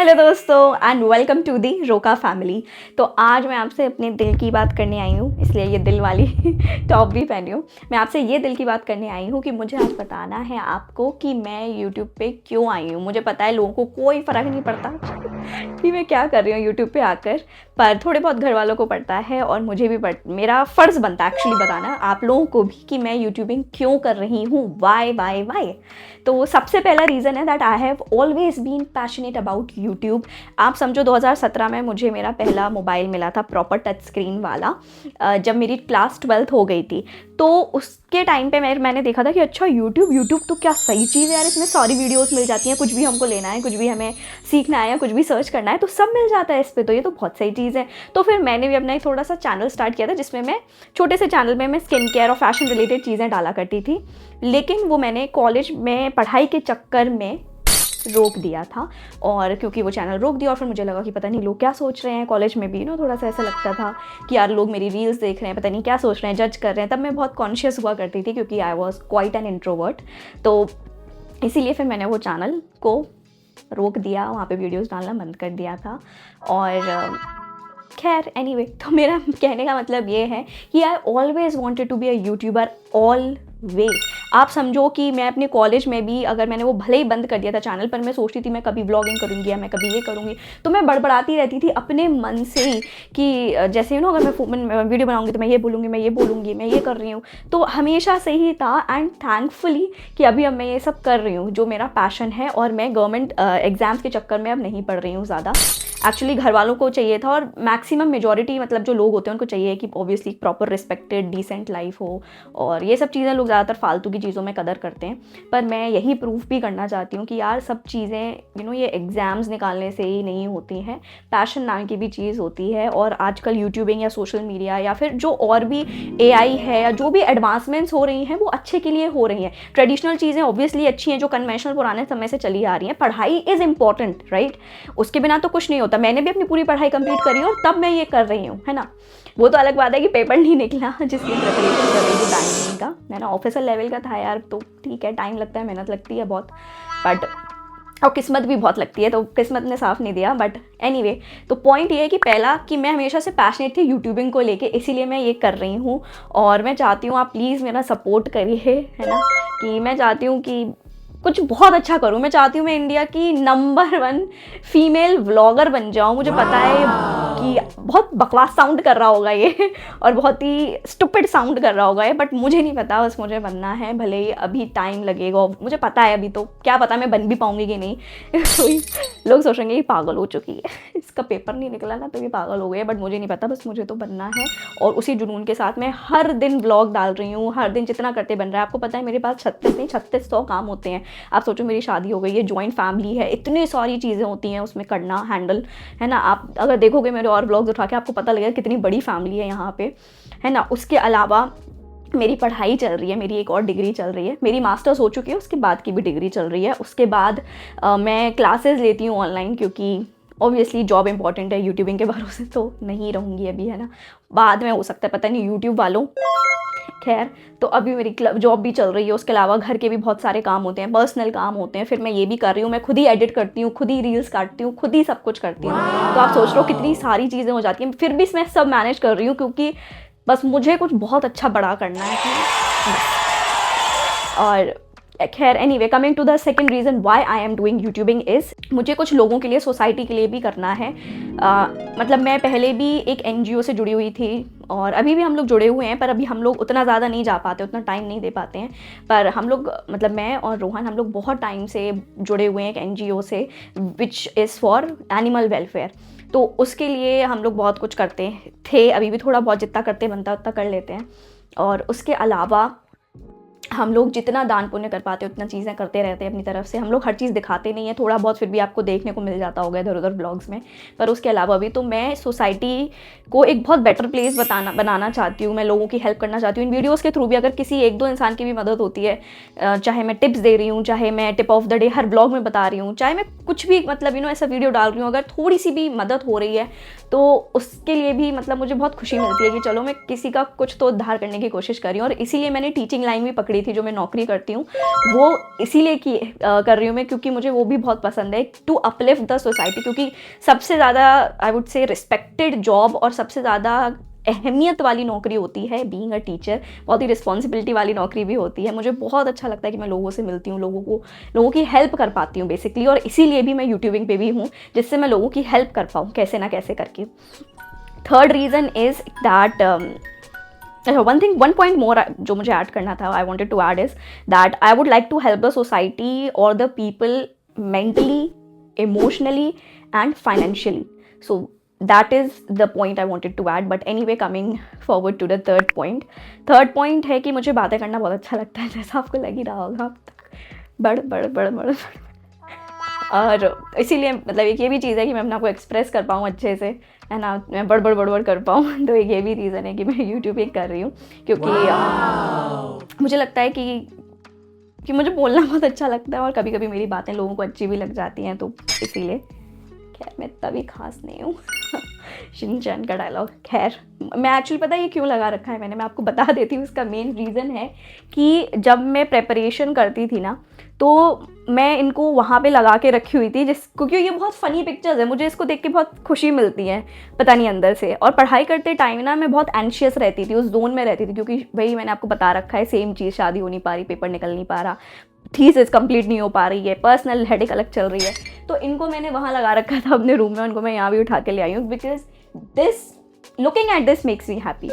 Hello दोस्तों and welcome to the रोका family. तो आज मैं आपसे अपने दिल की बात करने आई हूँ, इसलिए ये दिल वाली टॉप भी पहनी हूँ। मैं आपसे ये दिल की बात करने आई हूँ कि मुझे आज बताना है आपको कि मैं यूट्यूब पे क्यों आई हूँ। मुझे पता है लोगों को कोई फ़र्क नहीं पड़ता कि मैं क्या कर रही हूँ यूट्यूब पे आकर, पर थोड़े बहुत घर वालों को पड़ता है और मुझे भी मेरा फ़र्ज़ बनता है एक्चुअली बताना आप लोगों को भी कि मैं यूट्यूबिंग क्यों कर रही हूँ। वाई। तो सबसे पहला रीज़न है that I have always been passionate about YouTube. आप समझो 2017 में मुझे मेरा पहला मोबाइल मिला था प्रॉपर टच स्क्रीन वाला, जब मेरी क्लास 12th हो गई थी। तो उसके टाइम पे मैंने देखा था कि अच्छा यूट्यूब तो क्या सही चीज़ है यार, इसमें सारी वीडियोस मिल जाती हैं, कुछ भी हमको लेना है, कुछ भी हमें सीखना है या कुछ भी सर्च करना है तो सब मिल जाता है इस पर, तो ये तो बहुत सही चीज़ है। तो फिर मैंने भी अपना एक थोड़ा सा चैनल स्टार्ट किया था जिसमें मैं छोटे से चैनल में मैं स्किन केयर और फैशन रिलेटेड चीज़ें डाला करती थी, लेकिन वो मैंने कॉलेज में पढ़ाई के चक्कर में रोक दिया था। और क्योंकि वो चैनल रोक दिया और फिर मुझे लगा कि पता नहीं लोग क्या सोच रहे हैं, कॉलेज में भी थोड़ा सा ऐसा लगता था कि यार लोग मेरी रील्स देख रहे हैं, पता नहीं क्या सोच रहे हैं, जज कर रहे हैं। तब मैं बहुत कॉन्शियस हुआ करती थी क्योंकि I was quite an introvert, तो इसीलिए फिर मैंने वो चैनल को रोक दिया, वहाँ पे वीडियोस डालना बंद कर दिया था। और खैर एनीवे, तो मेरा कहने का मतलब ये है कि I always wanted to be a YouTuber always. आप समझो कि मैं अपने कॉलेज में भी, अगर मैंने वो भले ही बंद कर दिया था चैनल, पर मैं सोचती थी मैं कभी व्लॉगिंग करूँगी या मैं कभी ये करूँगी, तो मैं बड़बड़ाती रहती थी अपने मन से ही कि जैसे अगर मैं वीडियो बनाऊँगी तो मैं ये बोलूँगी, मैं ये कर रही हूँ। तो हमेशा से ही था एंड थैंकफुली कि अब मैं ये सब कर रही हूँ जो मेरा पैशन है, और मैं गवर्नमेंट एग्ज़ाम्स के चक्कर में अब नहीं पढ़ रही हूँ ज़्यादा। एक्चुअली घर वालों को चाहिए था और मैक्सिमम मेजॉरिटी मतलब जो लोग होते हैं उनको चाहिए कि obviously proper respected decent life हो, और ये सब चीज़ें लोग ज़्यादातर फालतू की चीज़ों में कदर करते हैं। पर मैं यही प्रूफ भी करना चाहती हूँ कि यार सब चीज़ें ये एग्ज़ाम्स निकालने से ही नहीं होती हैं, पैशन नाम की भी चीज़ होती है। और आजकल यूट्यूबिंग या सोशल मीडिया या फिर जो और भी AI है या जो भी एडवांसमेंट्स हो रही हैं वो अच्छे के लिए हो रही हैं। ट्रेडिशनल चीज़ें ऑब्वियसली अच्छी हैं जो कन्वेंशनल पुराने समय से चली आ रही हैं। पढ़ाई इज़ इम्पॉर्टेंट, राइट, उसके बिना तो कुछ नहीं होता। मैंने भी अपनी पूरी पढ़ाई कंप्लीट करी और तब मैं ये कर रही हूँ, है ना। वो तो अलग बात है कि पेपर नहीं निकला जिसकी प्रिपरेशन कर रही थी बैंकिंग का, मैंने ऑफिसर लेवल का था यार, तो ठीक है, टाइम लगता है, मेहनत लगती है बहुत, बट और किस्मत भी बहुत लगती है, तो किस्मत ने साथ नहीं दिया। बट एनीवे, तो पॉइंट ये है कि पहला कि मैं हमेशा से पैशनेट थी यूट्यूबिंग को लेके, इसीलिए मैं ये कर रही हूँ। और मैं चाहती हूँ आप प्लीज़ मेरा सपोर्ट करिए, है ना, कि मैं चाहती हूँ कि कुछ बहुत अच्छा करूँ। मैं चाहती हूँ मैं इंडिया की नंबर 1 फीमेल व्लॉगर बन जाऊँ। मुझे पता है कि बहुत बकवास साउंड कर रहा होगा ये और बहुत ही स्टूपिड साउंड कर रहा होगा ये, बट मुझे नहीं पता, बस मुझे बनना है, भले ही अभी टाइम लगेगा। मुझे पता है अभी तो क्या पता मैं बन भी पाऊँगी कि नहीं कोई लोग सोचेंगे ये पागल हो चुकी है, इसका पेपर नहीं निकला ना तो ये पागल हो गई, बट मुझे नहीं पता, बस मुझे तो बनना है। और उसी जुनून के साथ मैं हर दिन व्लॉग डाल रही हूँ, हर दिन जितना करते बन रहा है। आपको पता है मेरे पास 3600 काम होते हैं। आप सोचो मेरी शादी हो गई है, जॉइंट फैमिली है, इतनी सारी चीज़ें होती हैं उसमें करना, हैंडल, है ना। आप अगर देखोगे मेरे और व्लॉग्स उठा के आपको पता लगेगा कितनी बड़ी फैमिली है यहाँ पे, है ना। उसके अलावा मेरी पढ़ाई चल रही है, मेरी एक और डिग्री चल रही है, मेरी मास्टर्स हो चुकी है, उसके बाद की भी डिग्री चल रही है। उसके बाद मैं क्लासेस लेती हूँ ऑनलाइन, क्योंकि ऑब्वियसली जॉब इंपॉर्टेंट है, यूट्यूबिंग के भरोसे तो नहीं रहूँगी अभी, है ना। बाद में हो सकता है, पता नहीं यूट्यूब वालों। खैर, तो अभी मेरी जॉब भी चल रही है, उसके अलावा घर के भी बहुत सारे काम होते हैं, पर्सनल काम होते हैं, फिर मैं ये भी कर रही हूँ, मैं खुद ही एडिट करती हूँ, खुद ही रील्स काटती हूँ, खुद ही सब कुछ करती हूँ। तो आप सोच रहे हो कितनी सारी चीज़ें हो जाती हैं, फिर भी मैं सब मैनेज कर रही हूँ क्योंकि बस मुझे कुछ बहुत अच्छा बड़ा करना है और खैर anyway, coming to the second reason why I am doing YouTubing is, मुझे कुछ लोगों के लिए, सोसाइटी के लिए भी करना है। मतलब मैं पहले भी एक NGO से जुड़ी हुई थी और अभी भी हम लोग जुड़े हुए हैं, पर अभी हम लोग उतना ज़्यादा नहीं जा पाते, उतना टाइम नहीं दे पाते हैं। पर हम लोग, मतलब मैं और रोहन, हम लोग बहुत टाइम से जुड़े हुए हैं एक NGO से which is for animal welfare. तो उसके लिए हम लोग बहुत कुछ करते थे, अभी भी थोड़ा बहुत जितना करते बनता उतना कर लेते हैं। और उसके अलावा हम लोग जितना दान पुण्य कर पाते उतना चीज़ें करते रहते हैं अपनी तरफ से। हम लोग हर चीज़ दिखाते नहीं हैं, थोड़ा बहुत फिर भी आपको देखने को मिल जाता होगा इधर उधर ब्लॉग्स में। पर उसके अलावा भी तो मैं सोसाइटी को एक बहुत बेटर प्लेस बनाना चाहती हूँ, मैं लोगों की हेल्प करना चाहती हूँ इन वीडियोज़ के थ्रू भी। अगर किसी 1-2 इंसान की भी मदद होती है, चाहे मैं टिप्स दे रही हूँ, चाहे मैं tip of the day her blog में बता रही हूँ, चाहे मैं कुछ भी मतलब ऐसा वीडियो डाल रही हूँ, अगर थोड़ी सी भी मदद हो रही है तो उसके लिए भी मतलब मुझे बहुत खुशी मिलती है कि चलो मैं किसी का कुछ तो उद्धार करने की कोशिश कर रही हूँ। और इसीलिए मैंने टीचिंग लाइन भी पकड़ी गई थी, जो मैं नौकरी करती हूँ, वो इसीलिए कर रही हूँ मैं, क्योंकि मुझे वो भी बहुत पसंद है, टू अपलिफ्ट द सोसाइटी। क्योंकि सबसे ज़्यादा I would say respected job और सबसे ज़्यादा अहमियत वाली नौकरी होती है बीइंग अ टीचर। बहुत ही रिस्पॉन्सिबिलिटी वाली नौकरी भी होती है। मुझे बहुत अच्छा लगता है कि मैं लोगों से मिलती हूँ, लोगों की हेल्प कर पाती हूँ बेसिकली, और इसीलिए भी मैं यूट्यूबिंग पे भी हूँ, जिससे मैं लोगों की हेल्प कर पाऊँ कैसे ना कैसे करके। Third reason is that one point more जो मुझे ऐड करना था, I wanted to add is that I would like to help the society और the people mentally, emotionally and financially. So that is the point I wanted to add. But anyway, coming forward to the third point है कि मुझे बातें करना बहुत अच्छा लगता है, जैसा आपको लग ही रहा होगा अब तक, बड़ और इसीलिए मतलब एक ये भी चीज़ है कि मैं अपने आप को एक्सप्रेस कर पाऊँ अच्छे से, है ना, मैं बड़ कर पाऊँ। तो एक ये भी रीज़न है कि मैं यूट्यूब पे कर रही हूँ, क्योंकि मुझे लगता है कि मुझे बोलना बहुत अच्छा लगता है, और कभी कभी मेरी बातें लोगों को अच्छी भी लग जाती हैं, तो इसीलिए। खैर मैं तभी खास नहीं हूँ। शिनचैन का डायलॉग। खैर मैं एक्चुअली पता है ये क्यों लगा रखा है मैंने, मैं आपको बता देती हूँ। इसका मेन रीज़न है कि जब मैं प्रेपरेशन करती थी ना, तो मैं इनको वहाँ पे लगा के रखी हुई थी, क्योंकि ये बहुत फ़नी पिक्चर्स है, मुझे इसको देख के बहुत खुशी मिलती है, पता नहीं अंदर से। और पढ़ाई करते टाइम ना मैं बहुत एंशियस रहती थी, उस जोन में रहती थी, क्योंकि भाई मैंने आपको बता रखा है सेम चीज़, शादी हो नहीं पा रही, पेपर निकल नहीं पा रहा, थीसिस कंप्लीट नहीं हो पा रही है, पर्सनल हेडेक अलग चल रही है। तो इनको मैंने वहाँ लगा रखा था अपने रूम में, उनको मैं यहाँ भी उठा के ले आई हूँ, because this looking at this makes me happy.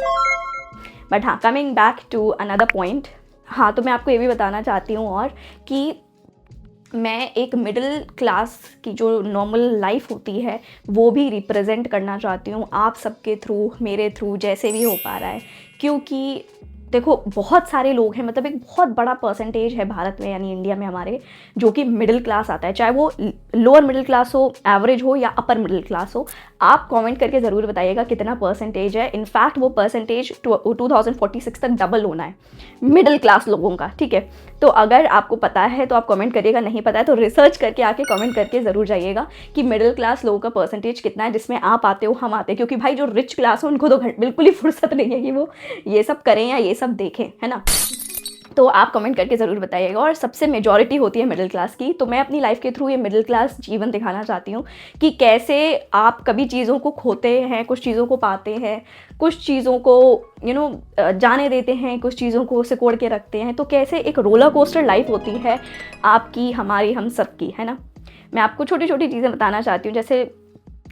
But हाँ, coming back to another point, हाँ तो मैं आपको ये भी बताना चाहती हूँ और कि मैं एक मिडिल क्लास की जो नॉर्मल लाइफ होती है वो भी रिप्रेजेंट करना चाहती हूँ आप सबके थ्रू, मेरे थ्रू, जैसे भी हो पा रहा है। क्योंकि देखो बहुत सारे लोग हैं, मतलब एक बहुत बड़ा परसेंटेज है भारत में, यानी इंडिया में हमारे, जो कि मिडिल क्लास आता है, चाहे वो लोअर मिडिल क्लास हो, एवरेज हो या अपर मिडिल क्लास हो। आप कमेंट करके ज़रूर बताइएगा कितना परसेंटेज है। इनफैक्ट वो परसेंटेज 2046 तक डबल होना है मिडिल क्लास लोगों का, ठीक है। तो अगर आपको पता है तो आप कमेंट करिएगा, नहीं पता है तो रिसर्च करके आके कमेंट करके ज़रूर जाइएगा कि मिडिल क्लास लोगों का परसेंटेज कितना है, जिसमें आप आते हो, हम आते हैं। क्योंकि भाई जो रिच क्लास हो उनको तो बिल्कुल ही फुर्सत नहीं है कि वो ये सब करें या ये सब देखें, है ना। तो आप कमेंट करके ज़रूर बताइएगा। और सबसे मेजॉरिटी होती है मिडिल क्लास की, तो मैं अपनी लाइफ के थ्रू ये मिडिल क्लास जीवन दिखाना चाहती हूँ कि कैसे आप कभी चीज़ों को खोते हैं, कुछ चीज़ों को पाते हैं, कुछ चीज़ों को जाने देते हैं, कुछ चीज़ों को सिकोड़ के रखते हैं। तो कैसे एक रोलर कोस्टर लाइफ होती है आपकी, हमारी, हम सबकी, है ना। मैं आपको छोटी छोटी चीज़ें बताना चाहती हूँ, जैसे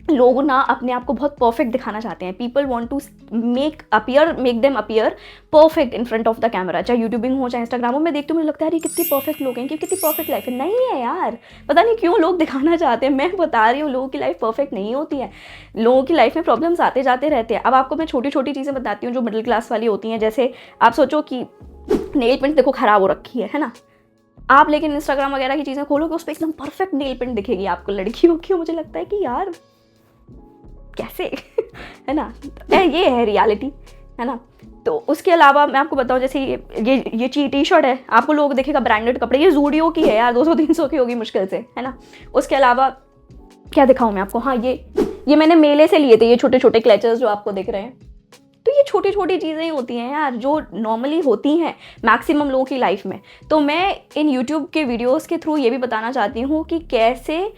लोग ना अपने आप को बहुत परफेक्ट दिखाना चाहते हैं। People want to make them appear perfect in front of the camera, चाहे यूट्यूबिंग हो चाहे इंस्टाग्राम हो। मैं देखती हूँ, मुझे लगता है अरे कितनी परफेक्ट लोग हैं, कि कितनी परफेक्ट लाइफ है। नहीं है यार, पता नहीं क्यों लोग दिखाना चाहते हैं। मैं बता रही हूँ लोगों की लाइफ परफेक्ट नहीं होती है, लोगों की लाइफ में प्रॉब्लम्स आते जाते रहते हैं। अब आपको मैं छोटी छोटी चीज़ें बताती हूँ जो मिडिल क्लास वाली होती हैं। जैसे आप सोचो कि नेल पेंट देखो ख़राब हो रखी है ना, आप लेकिन इंस्टाग्राम वगैरह की चीज़ें खोलोगे, उस पर एकदम परफेक्ट नेल पेंट दिखेगी आपको लड़कियों की। मुझे लगता है कि यार कैसे है ना, ये है रियलिटी, है ना। तो उसके अलावा मैं आपको बताऊँ, जैसे ये टी शर्ट है, आपको लोग देखेगा ब्रांडेड कपड़े, ये ज़ूडियो की है यार, 200-300 की होगी मुश्किल से, है ना। उसके अलावा क्या दिखाऊँ मैं आपको, हाँ ये मैंने मेले से लिए थे, ये छोटे छोटे क्लचर्स जो आपको दिख रहे हैं। तो ये छोटी छोटी चीज़ें होती हैं यार, जो नॉर्मली होती हैं मैक्सिमम लोगों की लाइफ में। तो मैं इन यूट्यूब के वीडियोज़ के थ्रू ये भी बताना चाहती हूँ कि कैसे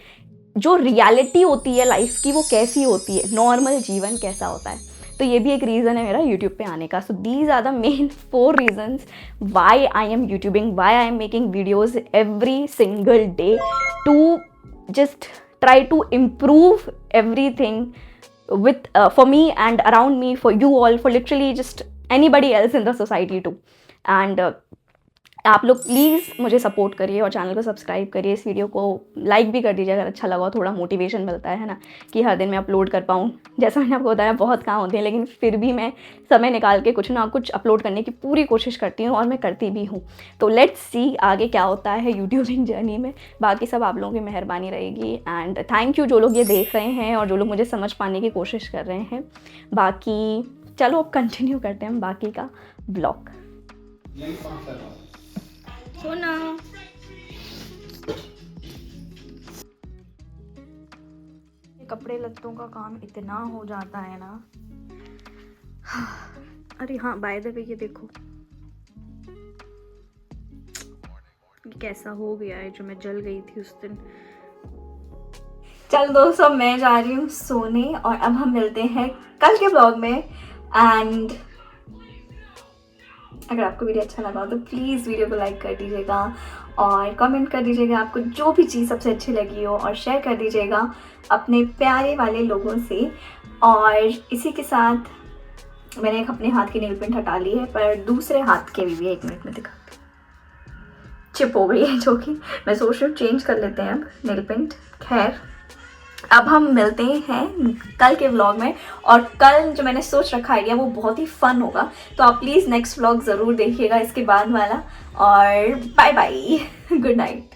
जो रियलिटी होती है लाइफ की वो कैसी होती है, नॉर्मल जीवन कैसा होता है। तो ये भी एक रीज़न है मेरा यूट्यूब पे आने का। So these are the main 4 reasons why I am YouTubing, why I am making videos every single day to just try to improve everything with for me and around me, for you all, for literally just anybody else in the society too. And आप लोग please मुझे support करिए और channel को subscribe करिए, इस video को like भी कर दीजिए अगर अच्छा लगा, थोड़ा मोटिवेशन मिलता है ना, कि हर दिन मैं अपलोड कर पाऊँ। जैसा मैंने आपको बताया बहुत काम होते हैं, लेकिन फिर भी मैं समय निकाल के कुछ ना कुछ अपलोड करने की पूरी कोशिश करती हूँ, और मैं करती भी हूँ। तो लेट्स सी आगे क्या होता है यूट्यूबिंग जर्नी में। बाकी सब आप लोगों की मेहरबानी रहेगी। एंड थैंक यू जो लोग ये देख रहे हैं और जो लोग मुझे समझ पाने की कोशिश कर रहे हैं। बाकी चलो अब कंटिन्यू करते हैं हम बाकी का ब्लॉग। सोना कपड़े लत्तों का काम इतना हो जाता है ना। अरे हाँ, बाय द वे ये देखो, कैसा हो गया है जो मैं जल गई थी उस दिन। चल दोस्तों, मैं जा रही हूँ सोने और अब हम मिलते हैं कल के ब्लॉग में। एंड अगर आपको वीडियो अच्छा लगा हो तो प्लीज़ वीडियो को लाइक कर दीजिएगा और कमेंट कर दीजिएगा आपको जो भी चीज़ सबसे अच्छी लगी हो, और शेयर कर दीजिएगा अपने प्यारे वाले लोगों से। और इसी के साथ मैंने एक अपने हाथ की नेल पेंट हटा ली है, पर दूसरे हाथ के भी 1 मिनट में दिखाती हूँ। चिप हो गई है, जो कि मैं सोच रही हूँ चेंज कर लेते हैं अब नेल पेंट। खैर, अब हम मिलते हैं कल के व्लॉग में, और कल जो मैंने सोच रखा है वो बहुत ही फन होगा, तो आप प्लीज़ नेक्स्ट व्लॉग ज़रूर देखिएगा इसके बाद वाला। और बाय बाय, गुड नाइट।